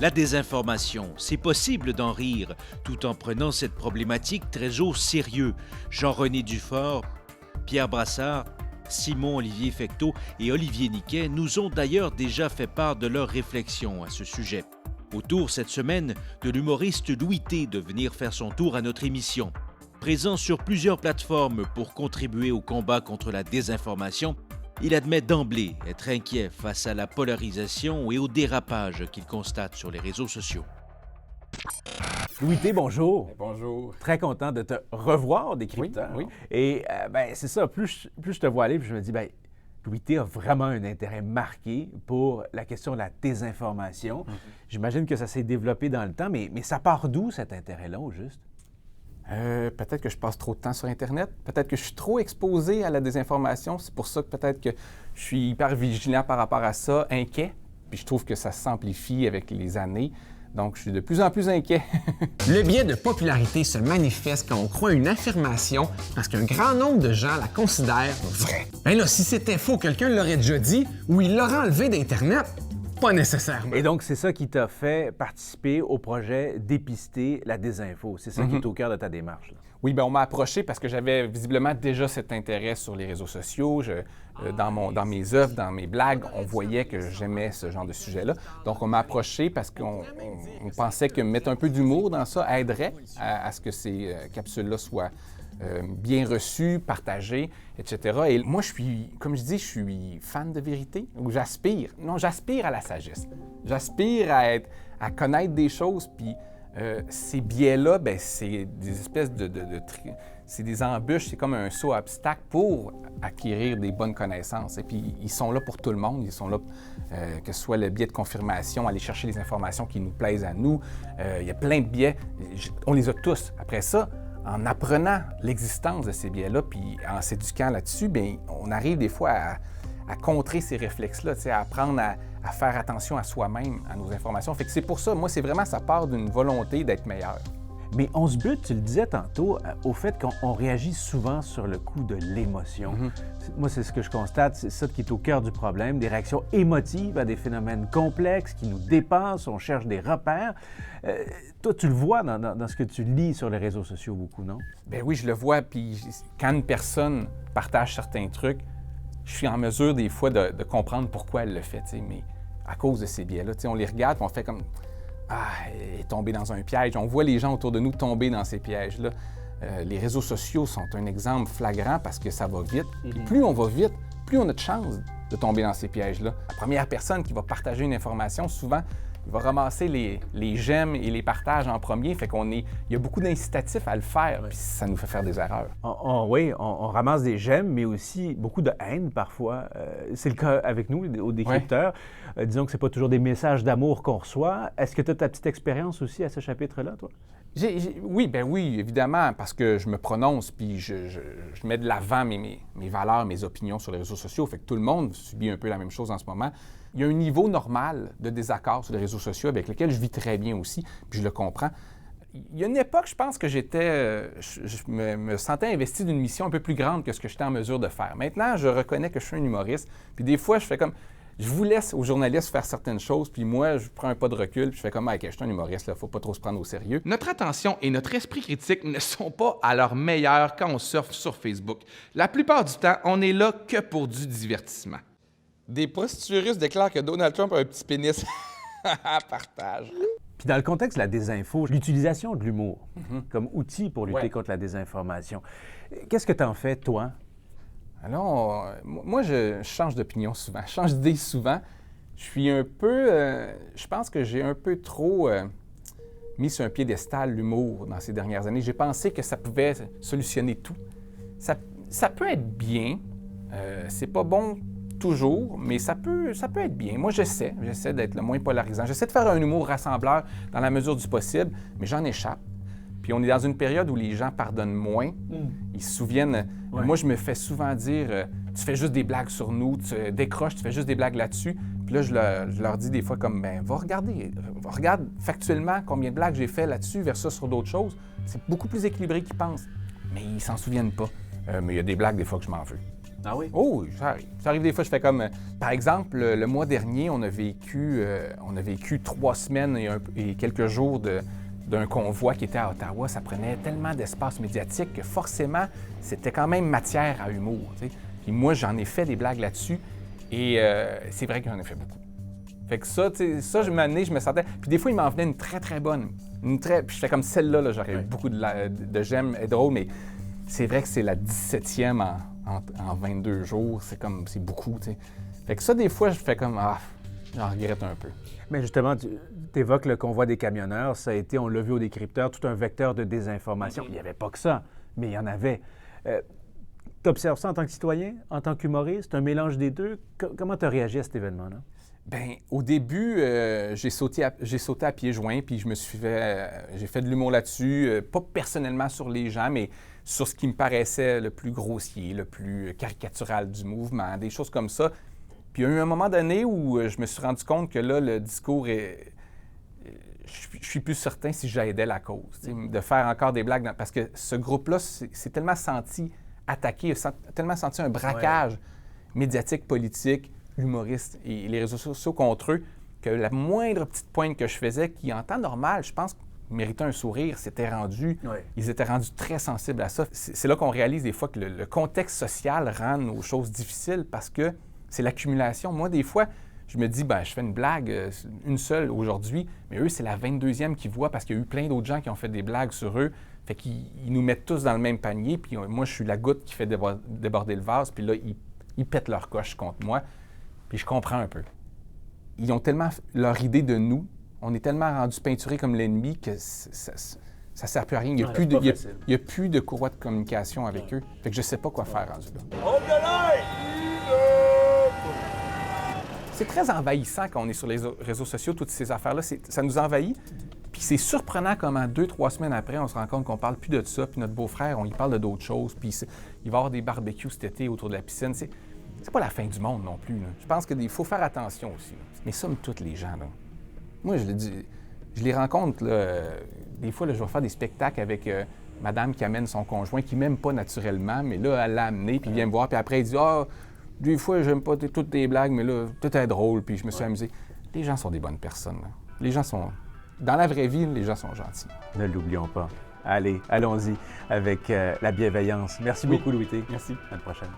La désinformation, c'est possible d'en rire, tout en prenant cette problématique très au sérieux. Jean-René Dufort, Pierre Brassard, Simon-Olivier Fecteau et Olivier Niquet nous ont d'ailleurs déjà fait part de leurs réflexions à ce sujet. Autour cette semaine de l'humoriste Louis T de venir faire son tour à notre émission. Présent sur plusieurs plateformes pour contribuer au combat contre la désinformation, il admet d'emblée être inquiet face à la polarisation et au dérapage qu'il constate sur les réseaux sociaux. Louis T, bonjour. Bonjour. Très content de te revoir, Décrypteur. Oui. Et c'est ça, plus je te vois aller, puis je me dis, Louis T a vraiment un intérêt marqué pour la question de la désinformation. J'imagine que ça s'est développé dans le temps, mais ça part d'où cet intérêt-là, au juste? Peut-être que je passe trop de temps sur Internet. Peut-être que je suis trop exposé à la désinformation. C'est pour ça que peut-être que je suis hyper vigilant par rapport à ça, inquiet. Puis je trouve que ça s'amplifie avec les années. Donc, je suis de plus en plus inquiet. Le biais de popularité se manifeste quand on croit une affirmation parce qu'un grand nombre de gens la considèrent vraie. Ben là, si c'était faux, quelqu'un l'aurait déjà dit ou il l'aurait enlevé d'Internet. Pas nécessairement. Et donc, c'est ça qui t'a fait participer au projet Dépister la désinfo. C'est ça qui est au cœur de ta démarche, là. Oui, bien, on m'a approché parce que j'avais visiblement déjà cet intérêt sur les réseaux sociaux. Dans mes œuvres, dans mes blagues, on voyait que j'aimais ce genre de sujet-là. Donc, on m'a approché parce qu'on pensait que mettre un peu d'humour dans ça aiderait à ce que ces capsules-là soient bien reçues, partagées, etc. Et moi, comme je dis, je suis fan de vérité, ou j'aspire. Non, j'aspire à la sagesse. J'aspire à connaître des choses, puis ces biais-là, bien, c'est des espèces c'est des embûches, c'est comme un saut à obstacle pour acquérir des bonnes connaissances. Et puis, ils sont là pour tout le monde. Ils sont là, que ce soit le biais de confirmation, aller chercher les informations qui nous plaisent à nous. Il y a plein de biais. On les a tous. Après ça, en apprenant l'existence de ces biais-là, puis en s'éduquant là-dessus, bien, on arrive des fois à contrer ces réflexes-là, à apprendre à faire attention à soi-même, à nos informations. Fait que c'est pour ça, moi, c'est vraiment, ça part d'une volonté d'être meilleur. Mais on se bute, tu le disais tantôt, au fait qu'on réagit souvent sur le coup de l'émotion. Moi, c'est ce que je constate, c'est ça qui est au cœur du problème, des réactions émotives à des phénomènes complexes qui nous dépassent, on cherche des repères. Toi, tu le vois dans ce que tu lis sur les réseaux sociaux beaucoup, non? Bien oui, je le vois, puis quand une personne partage certains trucs, je suis en mesure des fois de comprendre pourquoi elle le fait, mais à cause de ces biais-là. On les regarde et on fait comme « Ah, elle est tombée dans un piège ». On voit les gens autour de nous tomber dans ces pièges-là. Les réseaux sociaux sont un exemple flagrant parce que ça va vite. Et plus on va vite, plus on a de chances de tomber dans ces pièges-là. La première personne qui va partager une information, souvent, il va ramasser les j'aime et les partages en premier. Fait il y a beaucoup d'incitatifs à le faire, puis ça nous fait faire des erreurs. Oui, on ramasse des j'aime, mais aussi beaucoup de haine parfois. C'est le cas avec nous, aux décrypteurs. Disons que c'est pas toujours des messages d'amour qu'on reçoit. Est-ce que tu as ta petite expérience aussi à ce chapitre-là, toi? Oui, évidemment, parce que je me prononce, puis je mets de l'avant mes valeurs, mes opinions sur les réseaux sociaux. Fait que tout le monde subit un peu la même chose en ce moment. Il y a un niveau normal de désaccord sur les réseaux sociaux avec lequel je vis très bien aussi, puis je le comprends. Il y a une époque, je pense que je me sentais investi d'une mission un peu plus grande que ce que j'étais en mesure de faire. Maintenant, je reconnais que je suis un humoriste, puis des fois, je fais comme... Je vous laisse aux journalistes faire certaines choses, puis moi, je prends un pas de recul, puis je fais comme « OK, je suis un humoriste, il ne faut pas trop se prendre au sérieux ». Notre attention et notre esprit critique ne sont pas à leur meilleur quand on surfe sur Facebook. La plupart du temps, on est là que pour du divertissement. Des prostituées russes déclarent que Donald Trump a un petit pénis. Partage. Puis dans le contexte de la désinfo, l'utilisation de l'humour comme outil pour lutter contre la désinformation, qu'est-ce que tu en fais, toi? Alors, moi, je change d'opinion souvent, je change d'idée souvent. Je suis un peu... je pense que j'ai un peu trop mis sur un piédestal l'humour dans ces dernières années. J'ai pensé que ça pouvait solutionner tout. Ça peut être bien, c'est pas bon toujours, mais ça peut être bien. Moi, j'essaie d'être le moins polarisant. J'essaie de faire un humour rassembleur dans la mesure du possible, mais j'en échappe. Puis on est dans une période où les gens pardonnent moins. Ils se souviennent... Ouais. Moi, je me fais souvent dire tu fais juste des blagues sur nous, tu décroches, tu fais juste des blagues là-dessus. » Puis là, je leur dis des fois comme « Bien, regarde factuellement combien de blagues j'ai fait là-dessus versus sur d'autres choses. C'est beaucoup plus équilibré qu'ils pensent. » Mais ils s'en souviennent pas. Mais il y a des blagues, des fois, que je m'en veux. Ah oui? Oh, oui, ça arrive. Ça arrive des fois, je fais comme... par exemple, le mois dernier, on a vécu 3 semaines et quelques jours d'un convoi qui était à Ottawa. Ça prenait tellement d'espace médiatique que forcément, c'était quand même matière à humour. Tu sais. Puis moi, j'en ai fait des blagues là-dessus et c'est vrai que j'en ai fait beaucoup. Fait que ça, tu sais, je me sentais... Puis des fois, il m'en venait une très, très bonne. Puis je fais comme celle-là, là, j'aurais eu beaucoup de j'aime, est drôle, mais c'est vrai que c'est la 17e en 22 jours. C'est beaucoup, tu sais. Fait que ça, des fois, je fais comme, j'en regrette un peu. Mais justement, tu évoques le convoi des camionneurs. Ça a été, on l'a vu au décrypteur, tout un vecteur de désinformation. Il n'y avait pas que ça, mais il y en avait. Tu observes ça en tant que citoyen, en tant qu'humoriste, un mélange des deux. Comment tu as réagi à cet événement-là? Bien, au début, j'ai sauté à pieds joints, puis j'ai fait de l'humour là-dessus, pas personnellement sur les gens, mais sur ce qui me paraissait le plus grossier, le plus caricatural du mouvement, des choses comme ça. Puis il y a eu un moment donné où je me suis rendu compte que là, le discours est... Je suis plus certain si j'aidais la cause, de faire encore des blagues, parce que ce groupe-là s'est tellement senti attaqué, tellement senti un braquage médiatique, politique, humoriste et les réseaux sociaux contre eux, que la moindre petite pointe que je faisais, qui en temps normal, je pense, méritait un sourire, ils étaient rendus très sensibles à ça. C'est là qu'on réalise des fois que le contexte social rend nos choses difficiles parce que c'est l'accumulation. Moi, des fois, je me dis, je fais une blague, une seule aujourd'hui, mais eux, c'est la 22e qu'ils voient parce qu'il y a eu plein d'autres gens qui ont fait des blagues sur eux. Fait qu'ils nous mettent tous dans le même panier, puis moi, je suis la goutte qui fait déborder le vase, puis là, ils pètent leur coche contre moi. Puis je comprends un peu. Ils ont tellement leur idée de nous, on est tellement rendus peinturés comme l'ennemi que ça ne sert plus à rien. Il n'y a plus de courroie de communication avec eux. Fait que je ne sais pas quoi faire rendu là. C'est très envahissant quand on est sur les réseaux sociaux, toutes ces affaires-là. Ça nous envahit. Puis c'est surprenant comment 2-3 semaines après, on se rend compte qu'on parle plus de ça. Puis notre beau-frère, on y parle d'autres choses. Puis il va y avoir des barbecues cet été autour de la piscine. C'est pas la fin du monde non plus. Là. Je pense qu'il faut faire attention aussi. Là. Mais somme toute, les gens, là, moi, je le dis, je les rencontre, là, des fois, là, je vais faire des spectacles avec madame qui amène son conjoint, qui m'aime pas naturellement, mais là, elle l'a amené, puis il vient me voir, puis après, il dit « des fois, j'aime pas toutes tes blagues, mais là, tout est drôle, puis je me suis amusé. » Les gens sont des bonnes personnes. Là. Les gens sont... Dans la vraie vie, les gens sont gentils. Ne l'oublions pas. Allez, allons-y avec la bienveillance. Merci beaucoup, Louis T. Merci. À la prochaine.